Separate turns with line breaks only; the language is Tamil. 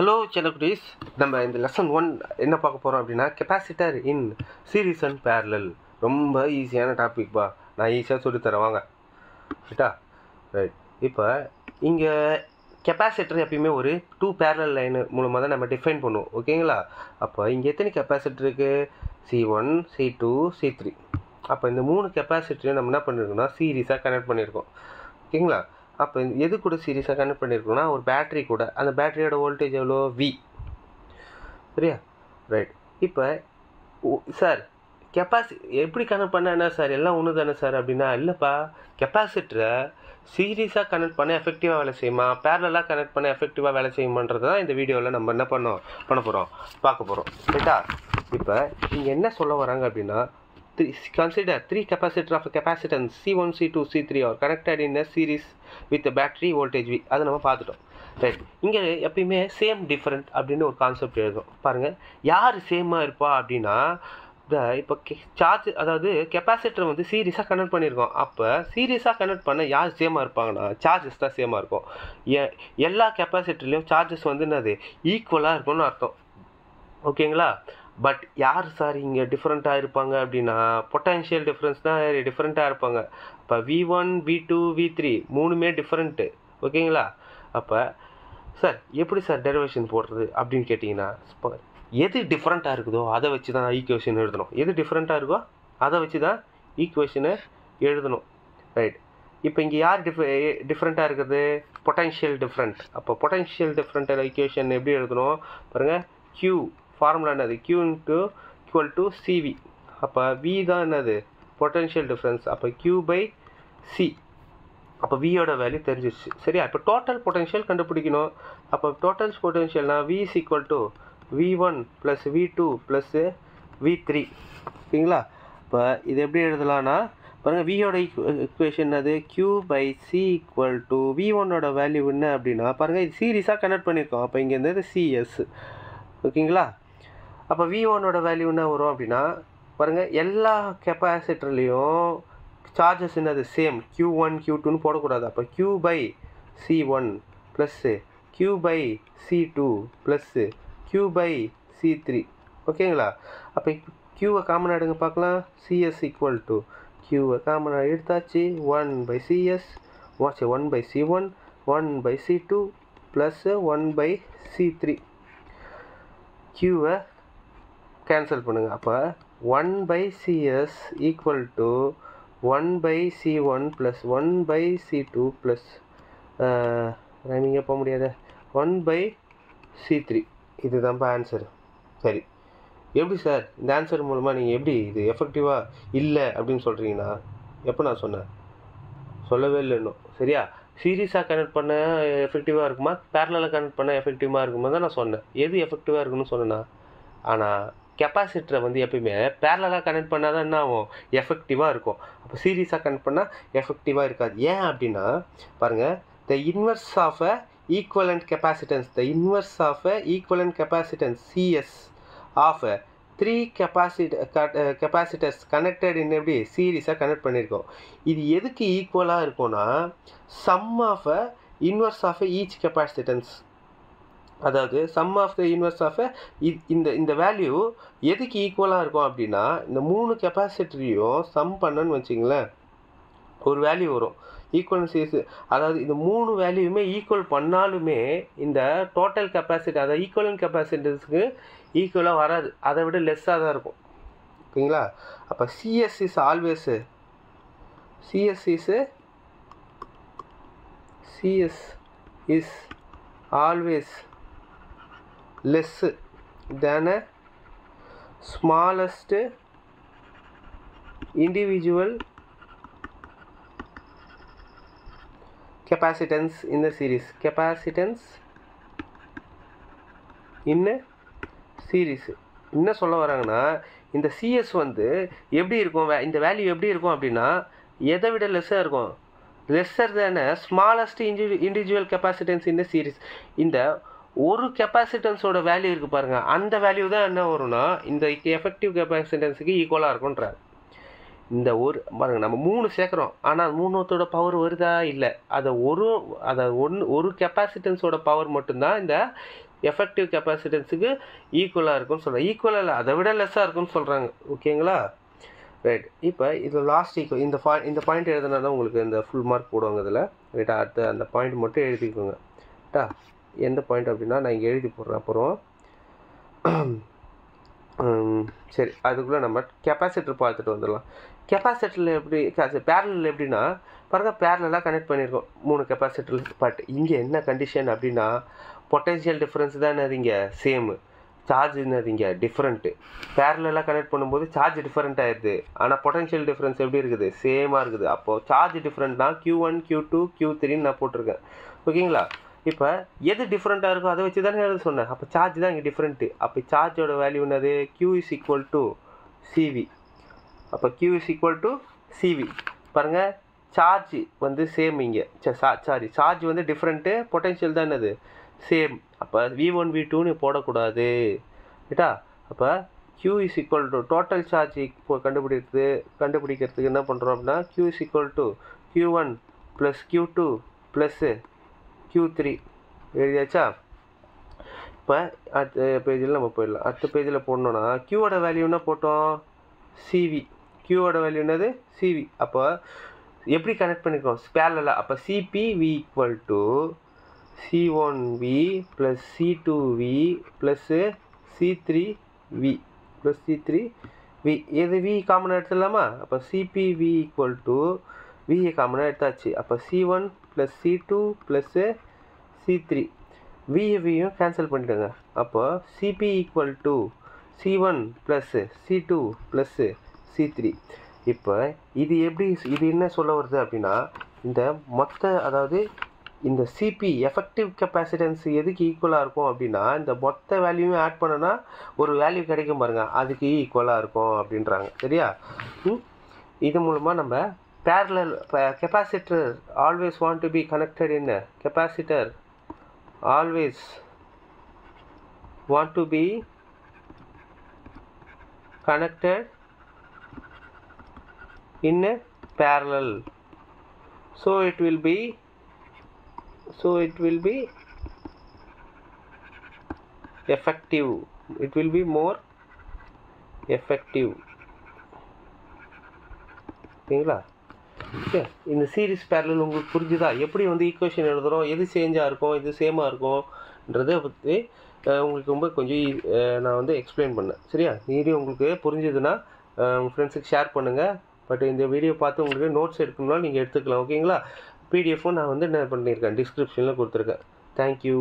ஹலோ செல்லக்குட்டீஸ், நம்ம இந்த லெசன் 1 என்ன பார்க்க போகிறோம் அப்படின்னா capacitor in series and parallel. ரொம்ப ஈஸியான டாபிக்பா, நான் ஈஸியாக சொல்லித்தரேன் வாங்க. ரைட்டா? ரைட். இப்போ இங்கே கெப்பாசிட்டர் எப்பயுமே ஒரு 2 பேரலல் லைனு மூலமாக தான் நம்ம டிஃபைன் பண்ணுவோம், ஓகேங்களா? அப்போ இங்கே எத்தனை கெப்பாசிட்டர் இருக்குது? C1, C2, C3. அப்போ இந்த 3 கெப்பாசிட்டரையும் நம்ம என்ன பண்ணியிருக்கோம்னா சீரீஸாக கனெக்ட் பண்ணியிருக்கோம், ஓகேங்களா? அப்போ எது கூட சீரியஸாக கனெக்ட் பண்ணியிருக்கோம்னா ஒரு பேட்ரி கூட. அந்த பேட்டரியோட வோல்டேஜ் எவ்வளோ? V. சரியா? ரைட். இப்போ சார் எப்படி கனெக்ட் பண்ண என்ன சார், எல்லாம் ஒன்று தானே சார் அப்படின்னா, இல்லைப்பா, கெப்பாசிட்டரை சீரியஸாக கனெக்ட் பண்ண எஃபெக்டிவாக வேலை செய்யுமா, பேரலாக கனெக்ட் பண்ண எஃபெக்டிவாக வேலை செய்யுமான்றது தான் இந்த வீடியோவில் நம்ம என்ன பண்ண போகிறோம், பார்க்க போகிறோம். ரைட்டா? இப்போ இங்கே என்ன சொல்ல வராங்க அப்படின்னா, consider 3 capacitors of a capacitance C1, C2, C3 are connected in a series with a battery voltage V. அதை நம்ம பார்த்துட்டோம். ரைட். இங்கே எப்பயுமே சேம் டிஃப்ரெண்ட் அப்படின்னு ஒரு கான்செப்ட் எழுதும் பாருங்கள். யார் சேமாக இருப்பா அப்படின்னா, இப்போ சார்ஜ், அதாவது கெப்பாசிட்டர் வந்து சீரியஸாக கனெக்ட் பண்ணியிருக்கோம். அப்போ சீரியஸாக கனெக்ட் பண்ண யார் சேமாக இருப்பாங்கன்னா சார்ஜஸ் தான் சேமாக இருக்கும். எல்லா கெப்பாசிட்டர்லேயும் சார்ஜஸ் வந்து என்னது ஈக்குவலாக இருக்கும்னு அர்த்தம், ஓகேங்களா? பட் யார் சார் இங்கே டிஃப்ரெண்ட்டாக இருப்பாங்க அப்படின்னா, பொட்டன்ஷியல் டிஃப்ரென்ஸ் தான் டிஃப்ரெண்ட்டாக இருப்பாங்க. இப்போ V1, V2, V3 மூணுமே டிஃப்ரெண்ட்டு, ஓகேங்களா? அப்போ சார் எப்படி சார் டெரிவேஷன் போடுறது அப்படின்னு கேட்டிங்கன்னா, எது டிஃப்ரெண்ட்டாக இருக்குதோ அதை வச்சு தான் ஈக்குவேஷன் எழுதணும். எது டிஃப்ரெண்ட்டாக இருக்கோ அதை வச்சு தான் ஈக்குவேஷனை எழுதணும். ரைட். இப்போ இங்கே யார் டிஃப்ரெண்ட்டாக இருக்குது? Potential different. அப்போ பொட்டன்ஷியல் டிஃப்ரெண்ட்டாக ஈக்குவேஷன் எப்படி எழுதணும் பாருங்கள். Q ஃபார்முலா என்னது? Q equal to CV. அப்போ V தான் என்னது? Potential difference. அப்போ Q/C. அப்போ Vயோட வேல்யூ தெரிஞ்சிடுச்சு, சரியா? இப்போ டோட்டல் பொட்டன்ஷியல் கண்டுபிடிக்கணும். அப்போ total பொட்டன்ஷியல்னா V is equal to V1 + V2 + V3, ஓகேங்களா? இப்போ இது எப்படி எழுதலாம்னா பாருங்கள், Vயோட ஈக்குவேஷன் அது Q/C ஈக்குவல் டு V1ஓட வேல்யூ என்ன அப்படின்னா பாருங்கள், இது சீரீஸாக கனெக்ட் பண்ணியிருக்கோம். அப்போ இங்கே இருந்தது CS, ஓகேங்களா? அப்போ V1ஓட வேல்யூ என்ன வரும் அப்படின்னா பாருங்கள், எல்லா கெப்பாசிட்டர்லேயும் சார்ஜஸ் என்னது சேம், Q1 Q2ன்னு போடக்கூடாது. அப்போ Q/C1 plus Q/C2 plus Q/C3, ஓகேங்களா? அப்போ Qவை காமன் எடுங்க பார்க்கலாம். CS ஈக்குவல் டு Qவை காமன் எடுத்தாச்சு. 1/CS 1/C1 1/C2 plus 1/C3. Qவை cancel பண்ணுங்கள். அப்போ 1/CS equal to 1/C1 plus 1/C2 plus ரைமிங்கே போக முடியாத 1/C3. இதுதான்ப்பா ஆன்சரு. சரி, எப்படி சார் இந்த ஆன்சர் மூலமாக நீங்கள் எப்படி இது எஃபெக்டிவாக இல்லை அப்படின்னு சொல்கிறீங்கன்னா, எப்போ நான் சொன்னேன்? சொல்லவே இல்லை இன்னும், சரியா? சீரியஸாக கனெக்ட் பண்ண எஃபெக்டிவாக இருக்குமா, பேரலாக கனெக்ட் பண்ண எஃபெக்டிவாக இருக்குமா தான் நான் சொன்னேன். எது எஃபெக்டிவாக இருக்குன்னு சொன்னேன்னா, ஆனால் கெப்பாசிட்டரை வந்து எப்பயுமே பேரலாக கனெக்ட் பண்ணால் தான் என்ன ஆகும்? எஃபெக்டிவாக இருக்கும். அப்போ சீரியஸாக கனெக்ட் பண்ணால் எஃபெக்டிவாக இருக்காது. ஏன் அப்படின்னா பாருங்கள், the inverse of a equivalent capacitance, the inverse of a equivalent capacitance CS of 3 capacitors connected in எப்படி சீரீஸாக கனெக்ட் பண்ணியிருக்கோம். இது எதுக்கு ஈக்குவலாக இருக்கும்னா, sum of a inverse of each capacitance, அதாவது sum of the inverse of இந்த வேல்யூ எதுக்கு ஈக்குவலாக இருக்கும் அப்படின்னா, இந்த 3 கெப்பாசிட்டரையும் சம் பண்ணணும்னு வச்சிங்களேன், ஒரு வேல்யூ வரும் ஈக்குவலன்ஸ். அதாவது இந்த 3 வேல்யூமே ஈக்குவல் பண்ணாலுமே இந்த டோட்டல் கெப்பாசிட்டி, அதாவது ஈக்குவலன்ட் கெப்பாசிட்டன்ஸுக்கு ஈக்குவலாக வராது, அதை விட லெஸ்ஸாக தான் இருக்கும், ஓகேங்களா? அப்போ CS is always less than a smallest individual capacitance in the series. Capacitance in a series என்ன சொல்ல வராங்கன்னா, இந்த CS வந்து எப்படி இருக்கும், இந்த வேல்யூ எப்படி இருக்கும் அப்படின்னா, எதை விட லெஸ்ஸாக இருக்கும், லெஸ்ஸர் தேன் ஸ்மாலஸ்ட் இண்டிவிஜுவல் கெப்பாசிட்டன்ஸ் இன் சீரீஸ். இந்த ஒரு கெப்பாசிட்டன்ஸோட வேல்யூ இருக்குது பாருங்கள், அந்த வேல்யூ தான் என்ன வரும்னா இந்த எஃபெக்டிவ் கெப்பாசிட்டன்ஸுக்கு ஈக்குவலாக இருக்கும்ன்றார். இந்த பாருங்கள், நம்ம 3 சேர்க்குறோம், ஆனால் 3த்தோட பவர் வருதா? இல்லை. ஒரு கெப்பாசிட்டன்ஸோட பவர் மட்டும்தான் இந்த எஃபெக்டிவ் கெப்பாசிட்டன்ஸுக்கு ஈக்குவலாக இருக்கும்னு சொல்கிறாங்க. ஈக்குவலாக இல்லை, அதை விட லெஸ்ஸாக இருக்கும்னு சொல்கிறாங்க. ஓகேங்களா? ரைட். இப்போ இது லாஸ்ட் இந்த பாயிண்ட் எழுதுனா தான் உங்களுக்கு இந்த ஃபுல் மார்க் போடுவாங்க இதில். ரைட்டா? அடுத்த அந்த பாயிண்ட் மட்டும் எழுதிக்கோங்க. ரைட்டா? எந்த பாயிண்ட் அப்படின்னா நான் இங்கே எழுதி போடுறேன். அப்புறம் சரி, அதுக்குள்ளே நம்ம கெப்பாசிட்டர் பார்த்துட்டு வந்துடலாம். கெப்பாசிட்டரில் எப்படி பேரலில் எப்படின்னா பாருங்கள், பேரலாக கனெக்ட் பண்ணியிருக்கோம் 3 கெப்பாசிட்டர். பட் இங்கே என்ன கண்டிஷன் அப்படின்னா பொட்டென்ஷியல் டிஃப்ரென்ஸ் தான் என்னது இங்கே சேமு, சார்ஜ் என்னது இங்கே டிஃப்ரெண்ட்டு. பேரலாக கனெக்ட் பண்ணும்போது சார்ஜ் டிஃப்ரெண்ட் ஆயிடுது, ஆனால் பொட்டென்ஷியல் டிஃப்ரென்ஸ் எப்படி இருக்குது? சேமாக இருக்குது. அப்போது சார்ஜ் டிஃப்ரெண்ட் தான் Q1 Q2 Q3ன்னு நான் போட்டிருக்கேன். ஓகேங்களா? இப்போ எது டிஃப்ரெண்ட்டாக இருக்கோ அதை வச்சு தானே எழுத சொன்னேன். அப்போ சார்ஜ் தான் இங்கே டிஃப்ரெண்ட்டு. அப்போ சார்ஜோட வேல்யூ என்னது? Q is equal to CV. அப்போ Q is equal to CV. பாருங்கள், சார்ஜ் வந்து சேம் இங்கே. சார்ஜ் வந்து டிஃப்ரெண்ட்டு, பொட்டென்ஷியல் தான் என்னது? சேம். அப்போ V1 V2ன்னு போடக்கூடாது. ரைட்டா? அப்போ Q is equal to total charge இப்போ கண்டுபிடிக்கிறதுக்கு என்ன பண்ணுறோம் அப்படின்னா Q is equal to Q1 + Q2 + Q3 எழுதியாச்சா? இப்போ அடுத்த பேஜில் நம்ம போயிடலாம். அடுத்த பேஜில் போடணுன்னா Qவோட வேல்யூ என்ன போட்டோம்? CV. Qவோட வேல்யூ என்னது? CV. அப்போ எப்படி கனெக்ட் பண்ணிக்கிறோம்? பேரலா. அப்போ CPV = C1V + C2V + C3V + C3V. எது V காமனாக எடுத்துடலாமா? அப்போ CPV = V காமனாக எடுத்தாச்சு. அப்போ C1 + C2 + C3. Vயும் கேன்சல் பண்ணிவிடுங்க. அப்போ CP = C1 + C2 + C3. இப்போ இது என்ன சொல்ல வருது அப்படின்னா இந்த அதாவது இந்த CP எஃபெக்டிவ் கெப்பாசிட்டன்ஸ் எதுக்கு ஈக்குவலாக இருக்கும் அப்படின்னா இந்த மொத்த வேல்யூவும் ஆட் பண்ணனா ஒரு வேல்யூ கிடைக்கும் பாருங்கள், அதுக்கு ஈக்குவலாக இருக்கும் அப்படின்றாங்க. சரியா? இது மூலமாக நம்ம parallel capacitor always want to be connected in capacitor always want to be connected in a parallel, so it will be effective, it will be more effective. ஓகேங்களா? ஓகே, இந்த சீரிஸ் பேரலல் உங்களுக்கு புரிஞ்சுதா? எப்படி வந்து ஈக்குவேஷன் எழுதுகிறோம், எது சேஞ்சாக இருக்கும், எது சேமாக இருக்கும்ன்றதை பற்றி உங்களுக்கு ரொம்ப கொஞ்சம் நான் வந்து எக்ஸ்பிளைன் பண்ணேன். சரியா? வீடியோ உங்களுக்கு புரிஞ்சுதுன்னா உங்கள் ஃப்ரெண்ட்ஸுக்கு ஷேர் பண்ணுங்கள். பட் இந்த வீடியோ பார்த்து உங்களுக்கு நோட்ஸ் எடுக்கணும்னாலும் நீங்கள் எடுத்துக்கலாம். ஓகேங்களா? பிடிஎஃப்பும் நான் வந்து என்ன பண்ணியிருக்கேன், டிஸ்கிரிப்ஷனில் கொடுத்துருக்கேன். தேங்க்யூ.